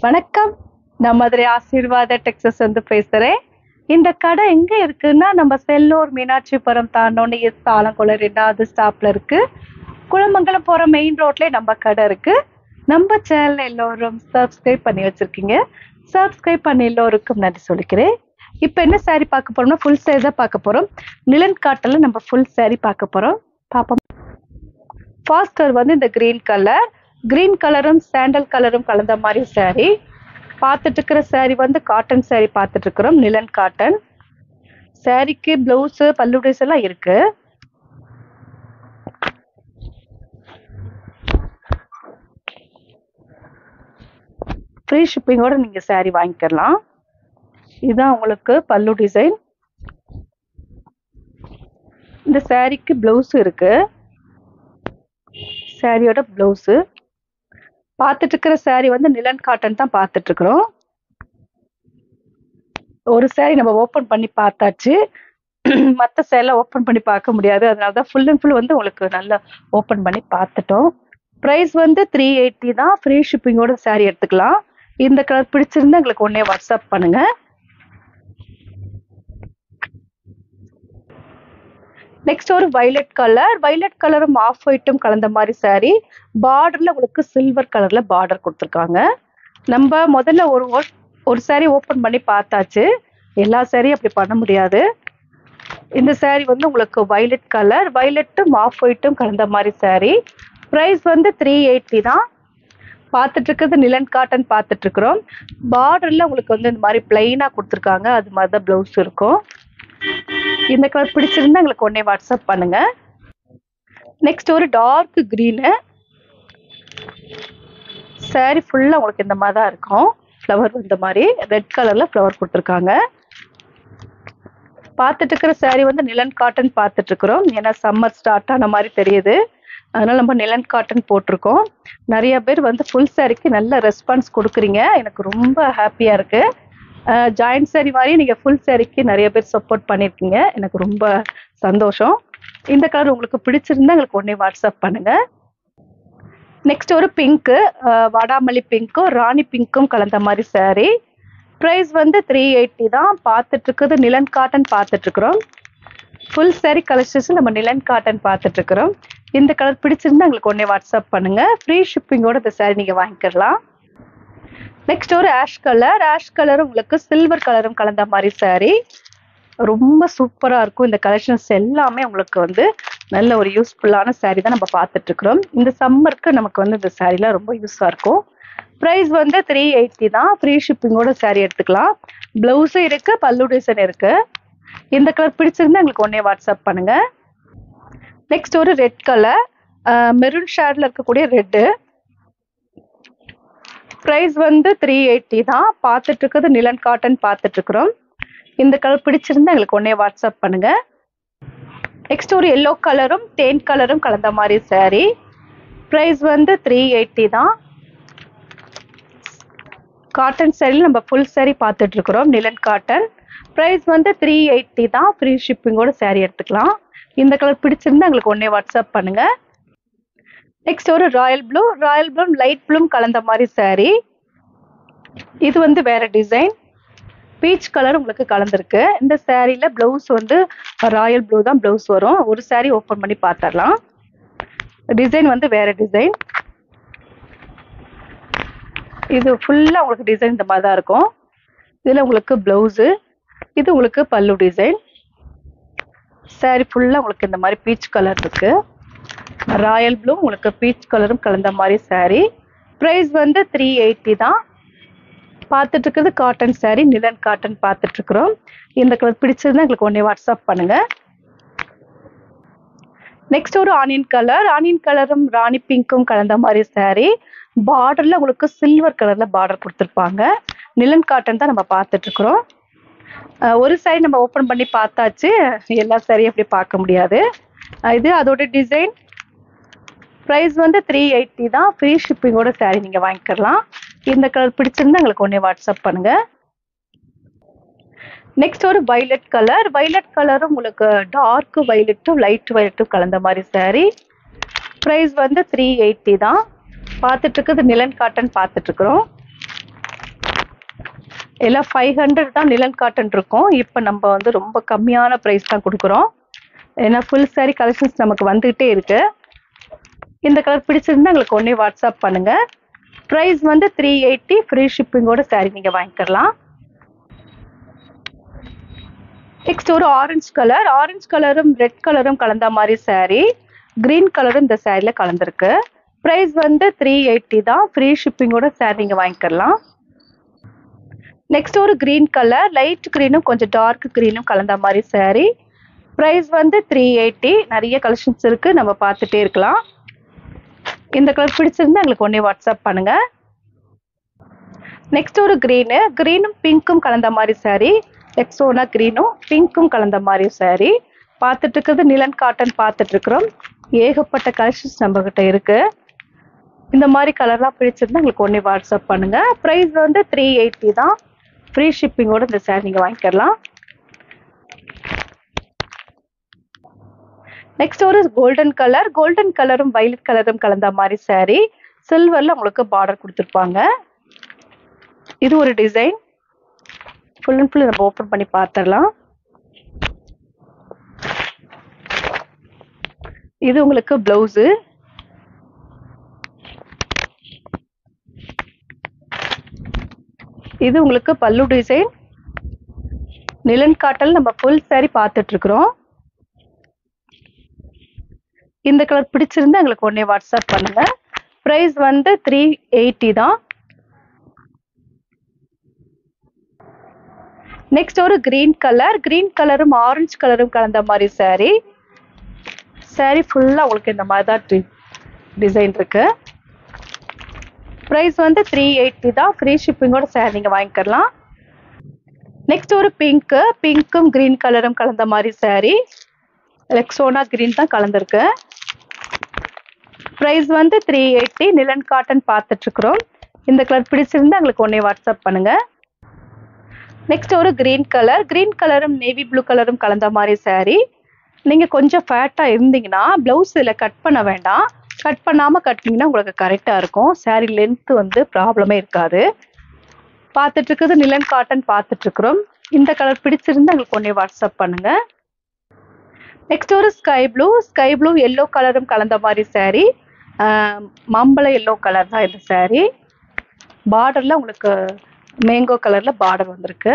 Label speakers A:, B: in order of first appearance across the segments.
A: வணக்கம். நான் மதுரை ஆசீர்வாத டெக்ஸஸ் வந்து பேசுறேன். இந்த கடை எங்க இருக்குன்னா, நம்ம செல்லூர் மீனாட்சிபுரம் தாண்டோன்னு ஆலங்குளம் 2வது ஸ்டாப்ல இருக்கு. குளமங்கலம் போற மெயின் ரோட்லயே நம்ம கடை இருக்கு. நம்ம சேனல் எல்லோரும் சப்ஸ்கிரைப் பண்ணி வச்சிருக்கீங்க. சப்ஸ்கிரைப் பண்ணி எல்லோருக்கும் நன்றி சொல்லிக்கிறேன். இப்ப என்ன சாரி பார்க்க போறோம்னா, ஃபுல் சாரி தான் பார்க்க போறோம். நிலன் காட்டன்ல நம்ம ஃபுல் சாரி பார்க்க போறோம். பாப்போம். ஃபர்ஸ்ட் கலர் வந்து இந்த கிரீன் கலர். கிரீன் கலரும் சாண்டல் கலரும் கலந்த மாதிரி சாரி பார்த்துட்டு இருக்கிற சாரி வந்து காட்டன் சாரி பார்த்துட்டு இருக்கிறோம். நிலன் காட்டன் சாரிக்கு பிளவுஸ் பல்லு ட்ரெஸ் எல்லாம் இருக்கு. ஃப்ரீ ஷிப்பிங்கோட நீங்க சாரி வாங்கிக்கலாம். இதுதான் உங்களுக்கு பல்லு டிசைன். இந்த சாரிக்கு பிளவுஸ் இருக்கு. சாரியோட பிளவுஸ் பார்த்துட்டு இருக்கிற சாரி வந்து நிலன் காட்டன் தான் பார்த்துட்டு இருக்கிறோம். ஒரு சாரி நம்ம ஓப்பன் பண்ணி பார்த்தாச்சு. மற்ற சேரில் ஓப்பன் பண்ணி பார்க்க முடியாது. அதனால தான் ஃபுல் அண்ட் ஃபுல் வந்து உங்களுக்கு நல்லா ஓப்பன் பண்ணி பார்த்துட்டோம். ப்ரைஸ் வந்து 380 தான். ஃப்ரீ ஷிப்பிங்கோட சாரி எடுத்துக்கலாம். இந்த கலர் பிடிச்சிருந்தா எங்களுக்கு உடனே வாட்ஸ்அப் பண்ணுங்க. நெக்ஸ்ட் ஒரு வைலட் கலர். வைலட் கலரும் ஆஃப் ஒயிட்டும் கலந்த மாதிரி சாரி. பார்டர்ல உங்களுக்கு சில்வர் கலர்ல பார்டர் கொடுத்துருக்காங்க. நம்ம முதல்ல ஒரு சாரி ஓப்பன் பண்ணி பார்த்தாச்சு. எல்லா சாரியும் அப்படி பண்ண முடியாது. இந்த சாரி வந்து உங்களுக்கு வைலட் கலர். வைலட்டும் ஆஃப் ஒயிட்டும் கலந்த மாதிரி சாரி. ப்ரைஸ் வந்து 380 தான். பார்த்துட்டு இருக்கிறது நிலன் காட்டன் பார்த்துட்டு இருக்கிறோம். பார்டர்ல உங்களுக்கு வந்து இந்த மாதிரி பிளைனா கொடுத்துருக்காங்க. அது மாதிரி தான் பிளவுஸ் இருக்கும். இந்த கலர் பிடிச்சிருந்தா எங்களுக்கு உடனே வாட்ஸ்அப் பண்ணுங்க. நெக்ஸ்ட் ஒரு டார்க் கிரீனு சாரி ஃபுல்லா உங்களுக்கு இந்த மாதிரி தான் இருக்கும். ஃப்ளவர் இந்த மாதிரி ரெட் கலர்ல ஃப்ளவர் கொடுத்துருக்காங்க. பார்த்துட்டு இருக்கிற சாரி வந்து நிலன் காட்டன் பார்த்துட்டு இருக்கிறோம். ஏன்னா சம்மர் ஸ்டார்ட் ஆன மாதிரி தெரியுது. அதனால நம்ம நிலன் காட்டன் போட்டிருக்கோம். நிறைய பேர் வந்து ஃபுல் சாரிக்கு நல்ல ரெஸ்பான்ஸ் கொடுக்குறீங்க. எனக்கு ரொம்ப ஹாப்பியா இருக்கு. ஜாயிண்ட் சாரி மாதிரி நீங்க ஃபுல் சாரிக்கு நிறைய பேர் சப்போர்ட் பண்ணியிருக்கீங்க. எனக்கு ரொம்ப சந்தோஷம். இந்த கலர் உங்களுக்கு பிடிச்சிருந்தா எங்களுக்கு உடனே வாட்ஸ்அப் பண்ணுங்க. நெக்ஸ்ட் ஒரு பிங்க்கு, வாடாமல்லி பிங்க்கும் ராணி பிங்க்கும் கலந்த மாதிரி சாரி. ப்ரைஸ் வந்து 380 தான். பார்த்துட்டு இருக்கிறது நிலன் காட்டன் பார்த்துட்டு இருக்கிறோம். ஃபுல் சாரி கலெக்ஷன்ஸ் நம்ம நிலன் காட்டன் பார்த்துட்டு இருக்கிறோம். இந்த கலர் பிடிச்சிருந்தா எங்களுக்கு உடனே வாட்ஸ்அப் பண்ணுங்க. ஃப்ரீ ஷிப்பிங்கோட இந்த சாரி நீங்க வாங்கிக்கலாம். நெக்ஸ்ட் ஒரு ஆஷ் கலர். ஆஷ் கலரும் உங்களுக்கு சில்வர் கலரும் கலந்த மாதிரி சாரி. ரொம்ப சூப்பரா இருக்கும். இந்த கலெக்ஷன்ஸ் எல்லாமே உங்களுக்கு வந்து நல்ல ஒரு யூஸ்ஃபுல்லான சாரி தான் நம்ம பார்த்துட்டு இருக்கிறோம். இந்த சம்மருக்கு நமக்கு வந்து இந்த சாரிலாம் ரொம்ப யூஸா இருக்கும். ப்ரைஸ் வந்து 380 தான். ஃப்ரீ ஷிப்பிங்கோட சாரி எடுத்துக்கலாம். பிளவுஸும் இருக்கு, பல்லு டிசைன் இருக்கு. இந்த கலர் பிடிச்சிருந்தா எங்களுக்கு உடனே வாட்ஸ்அப் பண்ணுங்க. நெக்ஸ்ட் ஒரு ரெட் கலர், மெரூன் ஷேட்ல இருக்கக்கூடிய ரெட்டு. ப்ரைஸ் வந்து 380 தான். பார்த்துட்டு இருக்கிறது நிலன் காட்டன் பார்த்துட்டு இருக்கிறோம். இந்த கலர் பிடிச்சிருந்தா எங்களுக்கு உடனே வாட்ஸ்அப் பண்ணுங்க. நெக்ஸ்ட் ஒரு எல்லோ கலரும் தேன் கலரும் கலந்த மாதிரி சாரி. ப்ரைஸ் வந்து 380 தான். காட்டன் சாரியில் நம்ம ஃபுல் சாரி பார்த்துட்டு இருக்கிறோம். நிலன் காட்டன். ப்ரைஸ் வந்து 380 தான். ஃப்ரீ ஷிப்பிங்கோட சாரி எடுத்துக்கலாம். இந்த கலர் பிடிச்சிருந்தா எங்களுக்கு உடனே வாட்ஸ்அப் பண்ணுங்க. நெக்ஸ்ட் ஒரு Royal blue. Royal blue light blue கலந்த மாதிரி சாரி. இது வந்து வேற டிசைன். பீச் கலர் உங்களுக்கு கலந்துருக்கு. இந்த சாரியில பிளவுஸ் வந்து ராயல் ப்ளூ தான் பிளவுஸ் வரும். ஒரு சாரி ஓப்பன் பண்ணி பார்த்துடலாம். டிசைன் வந்து வேற டிசைன். இது ஃபுல்லா உங்களுக்கு டிசைன் இந்த மாதிரி தான் இருக்கும். இதுல உங்களுக்கு பிளவுஸ், இது உங்களுக்கு பல்லு டிசைன். சாரி ஃபுல்லா உங்களுக்கு இந்த மாதிரி பீச் கலர் இருக்கு. ராயல் ப்ளூ உங்களுக்கு பீச் கலரும் கலந்த மாதிரி சாரி. ப்ரைஸ் வந்து 380 தான். பார்த்துட்டு இருக்கிறது காட்டன் சாரி. நிலன் காட்டன் பார்த்துட்டு இருக்கிறோம். இந்த கலர் பிடிச்சிருந்தா எங்களுக்கு உடனே வாட்ஸ்அப் பண்ணுங்க. நெக்ஸ்ட் ஒரு ஆனியன் கலர். ஆனியன் கலரும் ராணி பிங்க்கும் கலந்த மாதிரி சாரி. பார்டர்ல உங்களுக்கு சில்வர் கலர்ல பார்டர் கொடுத்துருப்பாங்க. நிலன் காட்டன் தான் நம்ம பார்த்துட்டு இருக்கிறோம். ஒரு சாரி நம்ம ஓப்பன் பண்ணி பார்த்தாச்சு. எல்லா சாரியும் அப்படி பார்க்க முடியாது. இது அதோட டிசைன். ப்ரைஸ் வந்து 380 தான். ஃப்ரீ ஷிப்பிங்கோட சாரி நீங்க வாங்கிக்கலாம். இந்த கலர் பிடிச்சிருந்தா எங்களுக்கு உடனே வாட்ஸ்அப் பண்ணுங்க. நெக்ஸ்ட் ஒரு வைலட் கலர். வைலட் கலரும் உங்களுக்கு டார்க் வைலட்டும் லைட் வைலட்டும் கலந்த மாதிரி சாரி. ப்ரைஸ் வந்து 380 தான். பார்த்துட்டு இருக்கிறது நிலன் காட்டன் பார்த்துட்டு இருக்கிறோம். எல்லாம் 500 தான் நிலன் காட்டன் இருக்கும். இப்போ நம்ம வந்து ரொம்ப கம்மியான ப்ரைஸ் தான் கொடுக்குறோம். ஏன்னா ஃபுல் saree கலெக்ஷன்ஸ் நமக்கு வந்துகிட்டே இருக்கு. இந்த கலர் பிடிச்சிருந்தா எங்களுக்கு உடனே வாட்ஸ்அப் பண்ணுங்க. ப்ரைஸ் வந்து 380, ஃப்ரீ ஷிப்பிங்கோட saree நீங்க வாங்கிக்கலாம். நெக்ஸ்ட் ஒரு ஆரஞ்சு கலரும் ரெட் கலரும் கலந்த மாதிரி saree, கிரீன் கலரும் இந்த சாரியில் கலந்துருக்கு. ப்ரைஸ் வந்து 380 தான், ஃப்ரீ ஷிப்பிங்கோட saree நீங்க வாங்கிக்கலாம். நெக்ஸ்ட் ஒரு கிரீன் கலர், லைட் கிரீனும் கொஞ்சம் டார்க் கிரீனும் கலந்த மாதிரி saree. ப்ரைஸ் வந்து 380. நிறைய கலெக்ஷன்ஸ் இருக்கு, நம்ம பார்த்துட்டே இருக்கலாம். இந்த கலர் பிடிச்சிருந்தா எங்களுக்கு உடனே வாட்ஸ்அப் பண்ணுங்க. நெக்ஸ்ட் ஒரு கிரீனும் பிங்க்கும் கலந்த மாதிரி saree, எக்ஸோனா கிரீனும் பிங்க்கும் கலந்த மாதிரி saree. பார்த்துட்டு இருக்கிறது நிலன் காட்டன் பார்த்துட்டு இருக்கிறோம். ஏகப்பட்ட கலெக்ஷன்ஸ் நம்ம கிட்ட இருக்கு. இந்த மாதிரி கலர்லாம் பிடிச்சிருந்தா எங்களுக்கு உடனே வாட்ஸ்அப் பண்ணுங்க. ப்ரைஸ் வந்து 380 தான், ஃப்ரீ ஷிப்பிங்கோட இந்த saree நீங்க வாங்கிக்கலாம். நெக்ஸ்ட் ஒரு கோல்டன் கலரும் வயலட் கலரும் கலந்த மாதிரி saree, சில்வர்ல உங்களுக்கு பார்டர் கொடுத்துருப்பாங்க. இது ஒரு டிசைன், ஃபுல் அண்ட் ஃபுல் நம்ம ஓப்பன் பண்ணி பார்த்துடலாம். இது உங்களுக்கு பிளவுஸு. இது உங்களுக்கு பல்லு டிசைன். நிலன் காட்டன் நம்ம ஃபுல் saree பார்த்துட்டு இருக்கிறோம். இந்த கலர் பிடிச்சிருந்தா எங்களுக்கு உடனே வாட்ஸ்அப் பண்ணுங்க. ப்ரைஸ் வந்து 380 தான். நெக்ஸ்ட் ஒரு கிரீன் கலரும் ஆரஞ்சு கலரும் கலந்த மாதிரி saree ஃபுல்லா உங்களுக்கு இந்த மாதிரி தான் டிசைன் இருக்கு. ப்ரைஸ் வந்து 380 தான், ஃப்ரீ ஷிப்பிங்கோட saree நீங்க வாங்கிக்கலாம். நெக்ஸ்ட் ஒரு பிங்க்கும் கிரீன் கலரும் கலந்த மாதிரி saree, எக்ஸோனா கிரீன் தான் கலந்துருக்கு. ப்ரைஸ் வந்து 380. நிலன் காட்டன் பார்த்துட்டு இருக்கிறோம். இந்த கலர் பிடிச்சிருந்தா எங்களுக்கு உடனே வாட்ஸ்அப் பண்ணுங்க. நெக்ஸ்ட் ஒரு கிரீன் கலரும் நேவி ப்ளூ கலரும் கலந்த மாதிரி saree. நீங்க கொஞ்சம் ஃபேட்டா இருந்தீங்கன்னா பிளவுஸ் இதில் கட் பண்ண வேண்டாம். கட் பண்ணாம கட்டினீங்கன்னா உங்களுக்கு கரெக்டா இருக்கும். saree லென்த் வந்து ப்ராப்ளமே இருக்காது. பார்த்துட்டு இருக்கிறது நிலன் காட்டன் பார்த்துட்டு இருக்கிறோம். இந்த கலர் பிடிச்சிருந்தா எங்களுக்கு உடனே வாட்ஸ்அப் பண்ணுங்க. நெக்ஸ்ட் ஒரு ஸ்கை ப்ளூ எல்லோ கலரும் கலந்த மாதிரி saree, மாம்பழ எல்லோ கலர் தான் இந்த saree. பார்டர்ல உங்களுக்கு மேங்கோ கலர்ல பார்டர் வந்திருக்கு.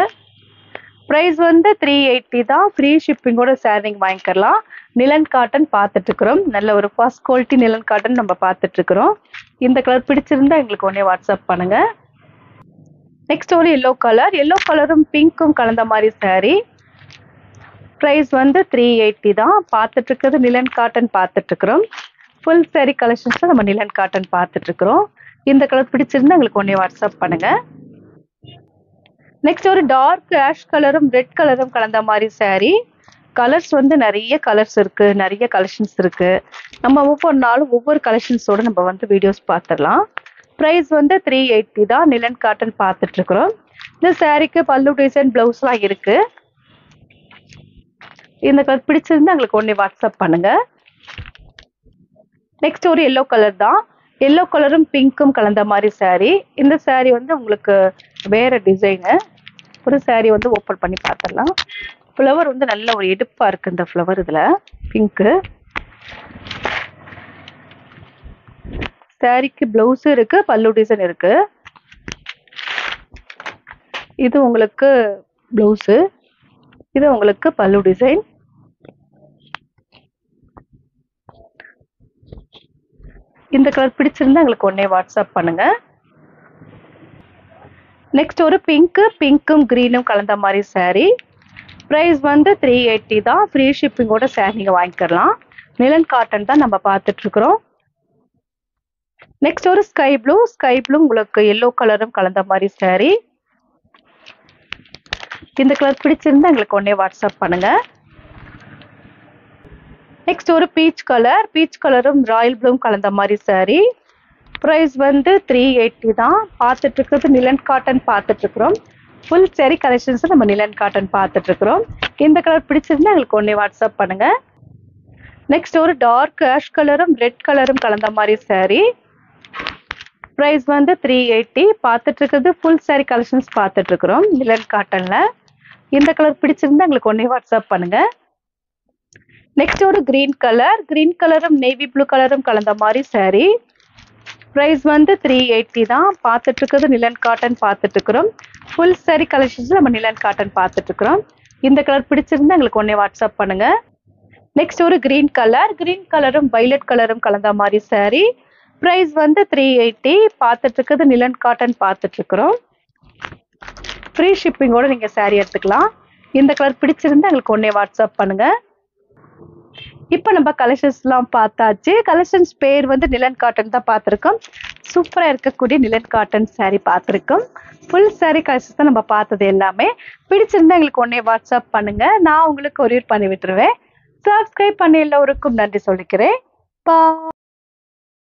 A: ப்ரைஸ் வந்து 380 தான், ஃப்ரீ ஷிப்பிங்கோட saree நீங்க வாங்கிக்கலாம். நிலன் காட்டன் பார்த்துட்டு இருக்கிறோம். நல்ல ஒரு ஃபர்ஸ்ட் குவாலிட்டி நிலன் காட்டன் நம்ம பார்த்துட்டு இருக்கிறோம். இந்த கலர் பிடிச்சிருந்தா எங்களுக்கு உடனே வாட்ஸ்அப் பண்ணுங்க. நெக்ஸ்ட் ஒரு எல்லோ கலரும் பிங்க்கும் கலந்த மாதிரி saree. ப்ரைஸ் வந்து 380 தான். பார்த்துட்டு இருக்கிறது நிலன் காட்டன் பார்த்துட்டு இருக்கிறோம். ஃபுல் saree கலெக்ஷன்ஸ் நம்ம நிலன் காட்டன் பார்த்துட்டு இருக்கிறோம். இந்த கலர் பிடிச்சிருந்தா எங்களுக்கு உடனே வாட்ஸ்அப் பண்ணுங்க. நெக்ஸ்ட் ஒரு டார்க் ஆஷ் கலரும் ரெட் கலரும் கலந்த மாதிரி saree. கலர்ஸ் வந்து நிறைய கலர்ஸ் இருக்கு, நிறைய கலெக்ஷன்ஸ் இருக்கு. நம்ம ஒவ்வொரு நாளும் ஒவ்வொரு கலெக்ஷன்ஸோட நம்ம வந்து வீடியோஸ் பார்த்துடலாம். ப்ரைஸ் வந்து 380 தான், நிலன் காட்டன் பார்த்துட்டு இருக்கிறோம். இந்த சாரீக்கு பல்லு டிசைன் பிளவுஸ்லாம் இருக்கு. இந்த கலர் பிடிச்சிருந்தா எங்களுக்கு உடனே வாட்ஸ்அப் பண்ணுங்க. நெக்ஸ்ட் ஒரு எல்லோ கலர் தான், எல்லோ கலரும் பிங்க்கும் கலந்த மாதிரி saree. இந்த saree வந்து உங்களுக்கு வேற டிசைனு. ஒரு saree வந்து ஓப்பன் பண்ணி பார்த்துடலாம். ஃப்ளவர் வந்து நல்ல ஒரு எடுப்பா இருக்கு இந்த ஃப்ளவர். இதுல பிங்க்கு சாரிக்கு பிளவுஸ் இருக்கு, பல்லு டிசைன் இருக்கு. இது உங்களுக்கு பிளவுஸ், இது உங்களுக்கு பல்லு டிசைன். இந்த கலர் பிடிச்சிருந்தா எங்களுக்கு உடனே வாட்ஸ்அப் பண்ணுங்க. நெக்ஸ்ட் ஒரு பிங்க்கும் கிரீனும் கலந்த மாதிரி saree. ப்ரைஸ் வந்து 380 தான், ஃப்ரீ ஷிப்பிங்கோட saree நீங்க வாங்கிக்கலாம். நிலன் காட்டன் தான் நம்ம பார்த்துட்டு இருக்கிறோம். நெக்ஸ்ட் ஒரு ஸ்கை ப்ளூ உங்களுக்கு எல்லோ கலரும் கலந்த மாதிரி saree. இந்த கலர் பிடிச்சிருந்தா எங்களுக்கு உடனே வாட்ஸ்அப் பண்ணுங்க. நெக்ஸ்ட் ஒரு பீச் கலரும் ராயல் ப்ளூ கலந்த மாதிரி saree. ப்ரைஸ் வந்து 380 தான். பார்த்துட்டு இருக்கிறது நிலன் காட்டன் பார்த்துட்டு இருக்கிறோம். ஃபுல் saree கலெக்ஷன்ஸ் நம்ம நிலன் காட்டன் பார்த்துட்டு இருக்கிறோம். இந்த கலர் பிடிச்சிருந்தா எங்களுக்கு உடனே வாட்ஸ்அப் பண்ணுங்க. நெக்ஸ்ட் ஒரு டார்க் ஆஷ் கலரும் ரெட் கலரும் கலந்த மாதிரி saree. ப்ரைஸ் வந்து 380. பார்த்துட்டு இருக்கிறது ஃபுல் saree கலெக்ஷன்ஸ் பார்த்துட்டு இருக்கிறோம் நிலன் காட்டன்ல. இந்த கலர் பிடிச்சிருந்தா எங்களுக்கு உடனே வாட்ஸ்அப் பண்ணுங்க. நெக்ஸ்ட் ஒரு கிரீன் கலரும் நேவி ப்ளூ கலரும் கலந்த மாதிரி saree. ப்ரைஸ் வந்து 380 தான். பார்த்துட்டு இருக்கிறது நிலன் காட்டன் பார்த்துட்டு இருக்கிறோம். ஃபுல் saree கலெக்ஷன்ஸ் நம்ம நிலன் காட்டன் பார்த்துட்டு இருக்கிறோம். இந்த கலர் பிடிச்சிருந்தா எங்களுக்கு உடனே வாட்ஸ்அப் பண்ணுங்க. நெக்ஸ்ட் ஒரு கிரீன் கலரும் வைலட் கலரும் கலந்த மாதிரி saree. ப்ரைஸ் வந்து 380. பார்த்துட்டு இருக்கிறது நிலன் காட்டன் பார்த்துட்டு இருக்கிறோம். ஃப்ரீ ஷிப்பிங்கோட நீங்க saree எடுத்துக்கலாம். இந்த கலர் பிடிச்சிருந்தா எங்களுக்கு உடனே வாட்ஸ்அப் பண்ணுங்க. இப்போ நம்ம கலெக்ஷன்ஸ்லாம் பார்த்தாச்சு. கலெக்ஷன்ஸ் பேர் வந்து நிலன் காட்டன் தான் பார்த்துருக்கோம். சூப்பராக இருக்கக்கூடிய நிலன் காட்டன் saree பார்த்துருக்கோம். ஃபுல் saree கலெக்ஷன்ஸ் தான் நம்ம பார்த்தது எல்லாமே. பிடிச்சிருந்தா எங்களுக்கு உடனே வாட்ஸ்அப் பண்ணுங்க. நான் உங்களுக்கு கொரியர் பண்ணி விட்டுருவேன். சப்ஸ்கிரைப் பண்ண எல்லோருக்கும் நன்றி சொல்லிக்கிறேன். பா